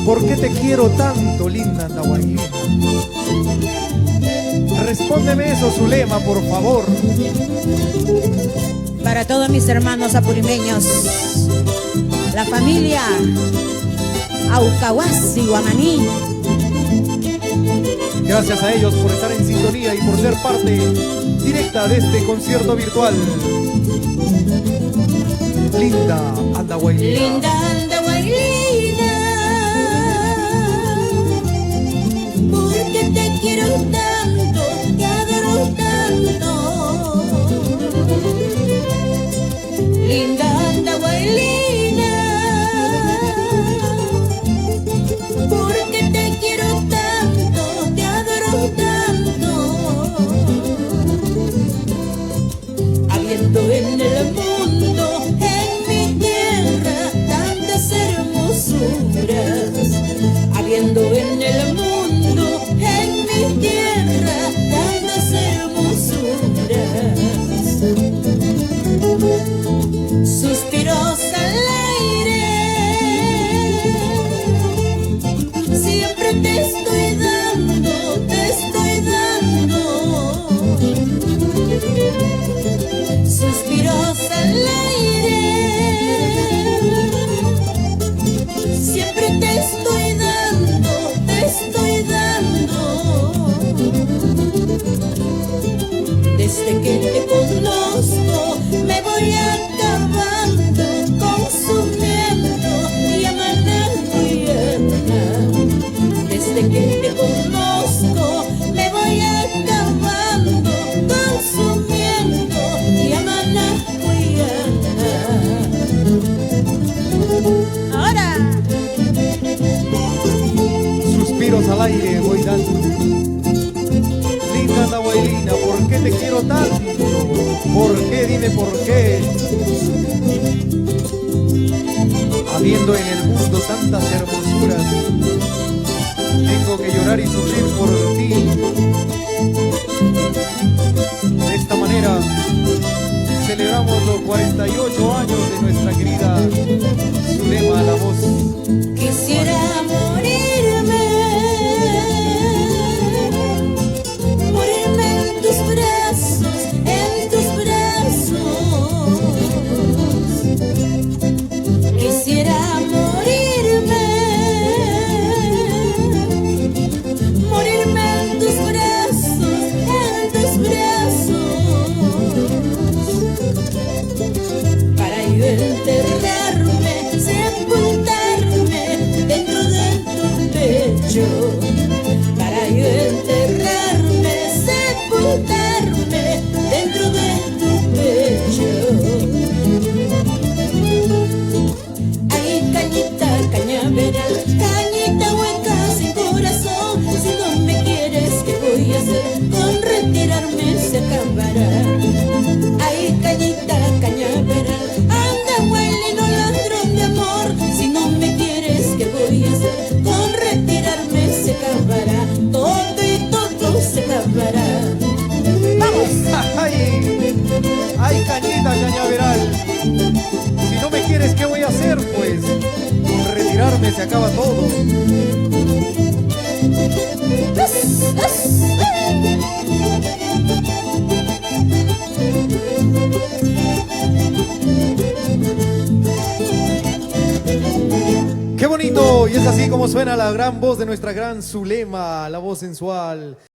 ¿Por qué te quiero tanto, linda andahuaylina? Respóndeme eso, Zulema, por favor. Para todos mis hermanos apurimeños, la familia Aucahuasi Guamaní. Gracias a ellos por estar en sintonía y por ser parte directa de este concierto virtual. Linda andahuaylina. Linda andahuaylina, porque te quiero tanto, te adoro tanto. Linda andahuaylina, porque te quiero tanto, te adoro tanto. Habiendo en el mundo, en mi tierra, tantas hermosuras. Habiendo en el mundo, en mi tierra, tantas hermosuras. Suspiros al aire, siempre te estoy dando, te estoy dando. Suspiros al aire, siempre te estoy dando, te estoy dando. Desde que te conozco me voy acabando, consumiendo y amanando y amando. Desde que te conozco me voy acabando, consumiendo y amanando y amando. Ahora. Suspiros al aire voy dando. Linda andahuaylina, ¿por qué te quiero tanto? ¿Por qué? Dime por qué. Habiendo en el mundo tantas hermosuras, tengo que llorar y sufrir por ti. De esta manera celebramos los 48 años de nuestra querida Zulema, la voz. Quisiera morirme, morirme en tus brazos, en tus brazos. Quisiera morirme, morirme en tus brazos, en tus brazos. Para yo enterrarme, sepultarme dentro de tu pecho. Para yo enterrarme, sepultarme dentro de tu pecho. Ay, cañita, cañaveral, cañita hueca sin corazón. Si no me quieres, ¿qué voy a hacer? Con retirarme se acabará. Ay, cañita, cañaveral, andahuaylino, ladrón de amor. Si no me quieres, ¿qué voy a hacer? Con retirarme se acabará. Todo y todo se acabará. ¡Vamos! ¡Ay! ¡Ay, cañita, cañaveral! Si no me quieres, ¿qué voy a hacer? Pues con retirarme se acaba todo. ¡Qué bonito! Y es así como suena la gran voz de nuestra gran Zulema, la voz sensual.